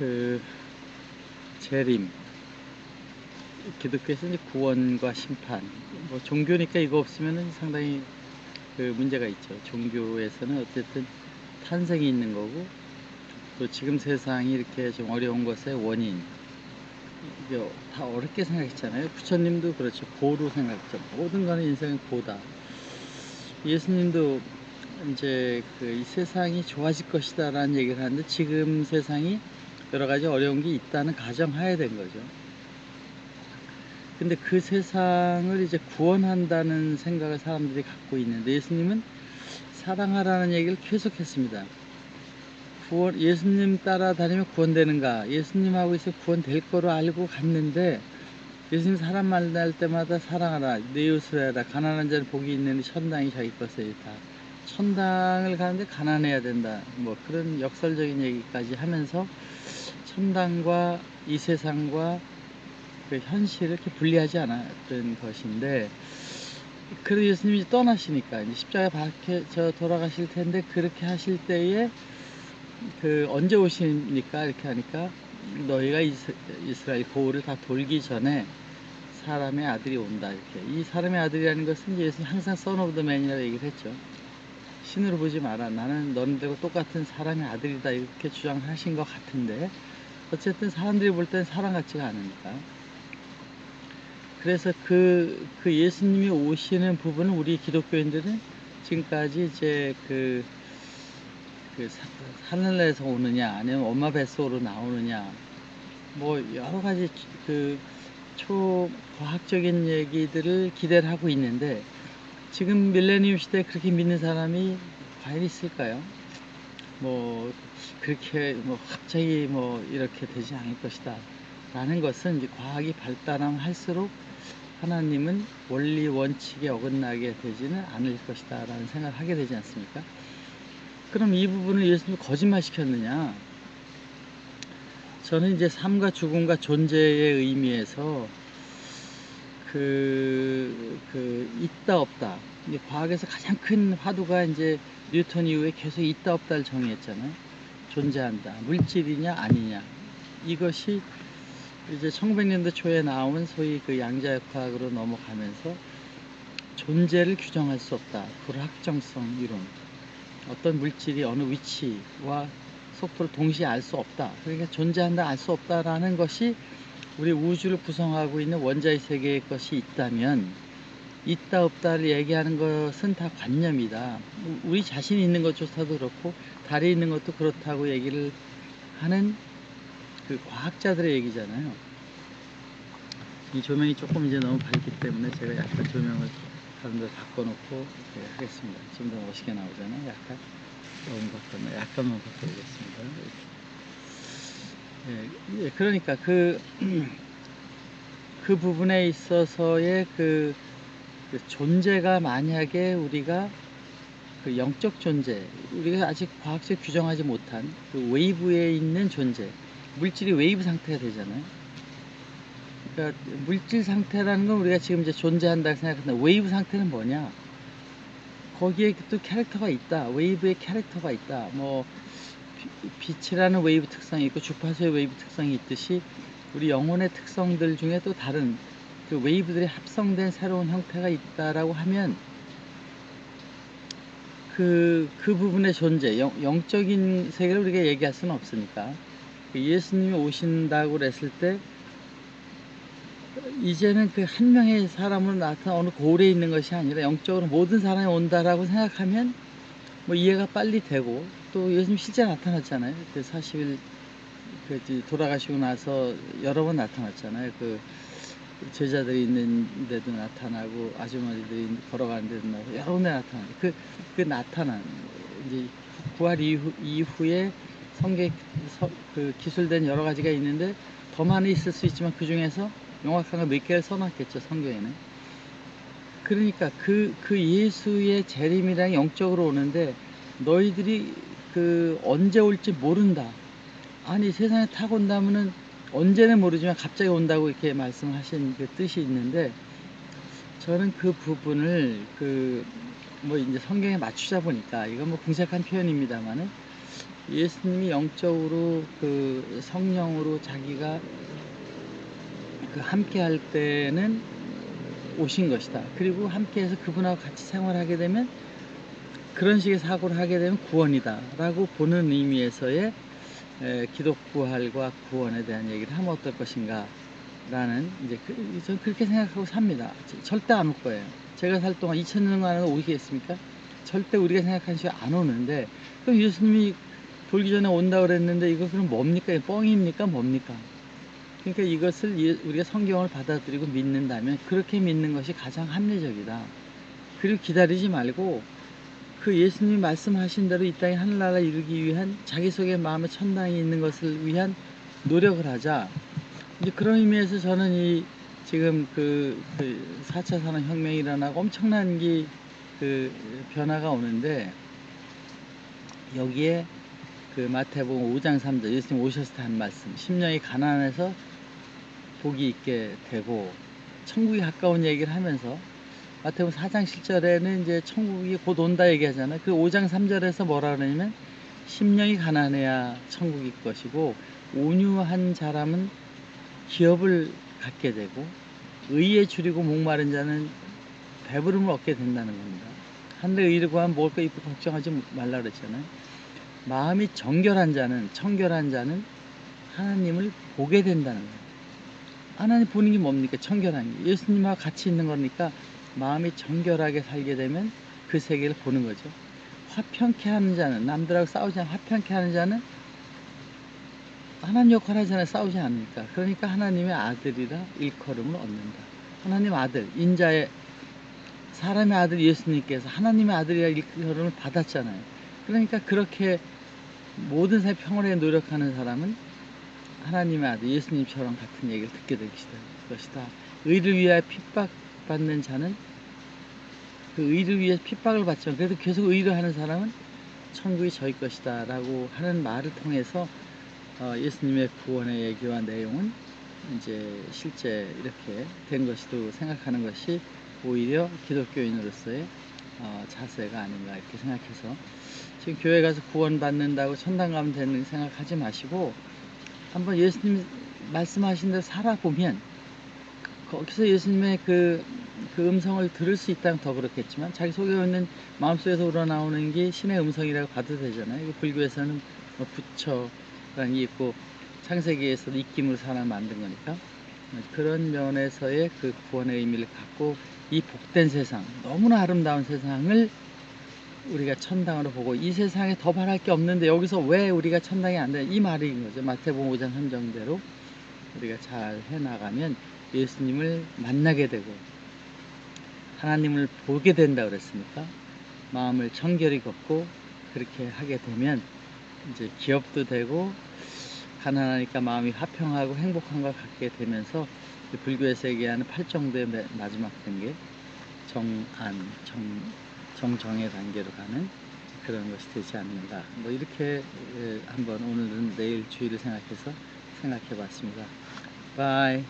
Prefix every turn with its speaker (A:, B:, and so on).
A: 그 재림, 기독교에서 이제 구원과 심판, 뭐 종교니까 이거 없으면은 상당히 그 문제가 있죠. 종교에서는 어쨌든 탄생이 있는 거고, 또 지금 세상이 이렇게 좀 어려운 것의 원인, 이게 다 어렵게 생각했잖아요. 부처님도 그렇죠. 고로 생각했죠. 모든 거는 인생은 고다. 예수님도 이제 그 이 세상이 좋아질 것이다 라는 얘기를 하는데, 지금 세상이 여러 가지 어려운 게 있다는 가정하에 된 거죠. 근데 그 세상을 이제 구원한다는 생각을 사람들이 갖고 있는데, 예수님은 사랑하라는 얘기를 계속했습니다. 예수님 따라다니면 구원되는가? 예수님하고 있어 구원될 거로 알고 갔는데, 예수님 사람 만날 때마다 사랑하라, 내 이웃을 해라, 가난한 자는 복이 있는데 천당이 자기 것이다. 천당을 가는데 가난해야 된다. 뭐 그런 역설적인 얘기까지 하면서 천당과 이 세상과 그 현실을 이렇게 분리하지 않았던 것인데, 그래도 예수님이 떠나시니까 이제 십자가에 박혀 돌아가실 텐데, 그렇게 하실 때에 그 언제 오십니까? 이렇게 하니까 너희가 이스라엘 고을을 다 돌기 전에 사람의 아들이 온다. 이렇게. 이 사람의 아들이라는 것은 예수님 항상 son of the man이라고 얘기를 했죠. 신으로 보지 마라. 나는 너희들과 똑같은 사람의 아들이다. 이렇게 주장하신 것 같은데, 어쨌든 사람들이 볼 때는 사람 같지가 않으니까. 그래서 그 예수님이 오시는 부분은 우리 기독교인들은 지금까지 이제 하늘에서 오느냐, 아니면 엄마 뱃속으로 나오느냐, 뭐 여러 가지 그 초과학적인 얘기들을 기대를 하고 있는데, 지금 밀레니엄 시대에 그렇게 믿는 사람이 과연 있을까요? 뭐 그렇게 뭐 갑자기 뭐 이렇게 되지 않을 것이다 라는 것은, 이제 과학이 발달하면 할수록 하나님은 원리 원칙에 어긋나게 되지는 않을 것이다 라는 생각을 하게 되지 않습니까? 그럼 이 부분을 예수님이 거짓말 시켰느냐? 저는 이제 삶과 죽음과 존재의 의미에서 있다 없다, 이제 과학에서 가장 큰 화두가 이제 뉴턴 이후에 계속 있다 없다를 정의했잖아요. 존재한다, 물질이냐 아니냐. 이것이 이제 1900년대 초에 나온 소위 그 양자역학으로 넘어가면서 존재를 규정할 수 없다, 불확정성 이론, 어떤 물질이 어느 위치와 속도를 동시에 알 수 없다, 그러니까 존재한다, 알 수 없다라는 것이 우리 우주를 구성하고 있는 원자의 세계의 것이 있다면, 있다 없다를 얘기하는 것은 다 관념이다. 우리 자신이 있는 것조차도 그렇고 달에 있는 것도 그렇다고 얘기를 하는 그 과학자들의 얘기잖아요. 이 조명이 조금 이제 너무 밝기 때문에 제가 약간 조명을 다른 데 바꿔놓고 하겠습니다. 좀 더 멋있게 나오잖아요. 약간 너무 바꿨나? 약간만 바꿔보겠습니다. 예, 그러니까 그 부분에 있어서의 그 존재가, 만약에 우리가 그 영적 존재, 우리가 아직 과학적 규정하지 못한 그 웨이브에 있는 존재, 물질이 웨이브 상태가 되잖아요. 그러니까 물질 상태라는 건 우리가 지금 이제 존재한다고 생각하는데, 웨이브 상태는 뭐냐? 거기에 또 캐릭터가 있다. 웨이브의 캐릭터가 있다. 뭐 빛이라는 웨이브 특성이 있고 주파수의 웨이브 특성이 있듯이, 우리 영혼의 특성들 중에 또 다른 그 웨이브들이 합성된 새로운 형태가 있다라고 하면, 그 부분의 존재, 영적인 세계를 우리가 얘기할 수는 없으니까, 예수님이 오신다고 그랬을 때 이제는 그 한 명의 사람으로 나타나 어느 고을에 있는 것이 아니라 영적으로 모든 사람이 온다라고 생각하면 뭐 이해가 빨리 되고, 또 예수님 실제 나타났잖아요. 그 40일 돌아가시고 나서 여러 번 나타났잖아요. 그 제자들이 있는 데도 나타나고, 아주머니들이 걸어가는 데도 나타나고, 여러 군데 나타나요. 그 나타난 이제 부활 이후에 성경 그 기술된 여러 가지가 있는데, 더 많이 있을 수 있지만 그 중에서 명확한 거 몇 개를 써놨겠죠, 성경에는. 그러니까 그 예수의 재림이랑 영적으로 오는데, 너희들이 그 언제 올지 모른다. 아니, 세상에 타고 온다면은 언제는 모르지만 갑자기 온다고 이렇게 말씀하신 그 뜻이 있는데, 저는 그 부분을 뭐 이제 성경에 맞추자 보니까, 이건 뭐 궁색한 표현입니다만은, 예수님이 영적으로 그 성령으로 자기가 그 함께 할 때는 오신 것이다. 그리고 함께해서 그분하고 같이 생활하게 되면 그런 식의 사고를 하게 되면 구원이다 라고 보는 의미에서의 기독부활과 구원에 대한 얘기를 하면 어떨 것인가 라는 이제 저는 그렇게 생각하고 삽니다. 절대 안 올 거예요. 제가 살 동안 2000년간 오겠습니까? 절대 우리가 생각한 식으로 안 오는데, 그럼 예수님이 돌기 전에 온다 그랬는데 이거 그럼 뭡니까? 뻥입니까? 뭡니까? 그러니까 이것을 우리가 성경을 받아들이고 믿는다면 그렇게 믿는 것이 가장 합리적이다. 그리고 기다리지 말고 그 예수님이 말씀하신 대로 이 땅에 하늘나라 이루기 위한 자기 속에 마음의 천당이 있는 것을 위한 노력을 하자. 이제 그런 의미에서 저는 이 지금 그 4차 산업혁명이 일어나고 엄청난 그 변화가 오는데, 여기에 그 마태복음 5장 3절 예수님 오셨을 때 한 말씀, 심령이 가난해서 복이 있게 되고 천국이 가까운 얘기를 하면서, 마태복음 4장 7절에는 이제 천국이 곧 온다 얘기하잖아요. 그 5장 3절에서 뭐라 그러냐면 심령이 가난해야 천국일 것이고 온유한 사람은 기업을 갖게 되고 의에 줄이고 목마른 자는 배부름을 얻게 된다는 겁니다. 하늘의 의를 구하면 먹을 거 입고 걱정하지 말라 그랬잖아요. 마음이 청결한 자는 하나님을 보게 된다는 거예요. 하나님 보는 게 뭡니까? 청결한 게. 예수님과 같이 있는 거니까 마음이 정결하게 살게 되면 그 세계를 보는 거죠. 화평케 하는 자는, 남들하고 싸우지 않고 화평케 하는 자는 하나님 역할 하잖아요. 싸우지 않으니까. 그러니까 하나님의 아들이라 일컬음을 얻는다. 하나님 아들, 인자의 사람의 아들 예수님께서 하나님의 아들이라 일컬음을 받았잖아요. 그러니까 그렇게 모든 사람이 평화에 노력하는 사람은 하나님의 아들 예수님처럼 같은 얘기를 듣게 될 것이다. 의를 위하여 핍박받는 자는 그 의를 위해 핍박을 받지만 그래도 계속 의를 하는 사람은 천국이 저희 것이다 라고 하는 말을 통해서 예수님의 구원의 얘기와 내용은 이제 실제 이렇게 된 것이도 생각하는 것이 오히려 기독교인으로서의 자세가 아닌가 이렇게 생각해서, 지금 교회 가서 구원 받는다고 천당 가면 되는 생각하지 마시고 한번 예수님 말씀하신 대로 살아보면 거기서 예수님의 그 음성을 들을 수 있다면 더 그렇겠지만 자기 속에 있는 마음속에서 우러나오는 게 신의 음성이라고 봐도 되잖아요. 불교에서는 뭐 부처라는 게 있고 창세기에서도 입김으로 사람 만든 거니까 그런 면에서의 그 구원의 의미를 갖고 이 복된 세상, 너무나 아름다운 세상을 우리가 천당으로 보고 이 세상에 더 바랄 게 없는데 여기서 왜 우리가 천당이 안 돼? 이 말인 거죠. 마태복음 5장 3절대로 우리가 잘 해나가면 예수님을 만나게 되고 하나님을 보게 된다 그랬으니까 마음을 청결히 걷고 그렇게 하게 되면 이제 기업도 되고 가난하니까 마음이 화평하고 행복한 걸 갖게 되면서 불교에서 얘기하는 8정도의 마지막 단계 정정의 단계로 가는 그런 것이 되지 않는가. 뭐 이렇게 한번 오늘은 내일 주의를 생각해서 생각해 봤습니다. 바이.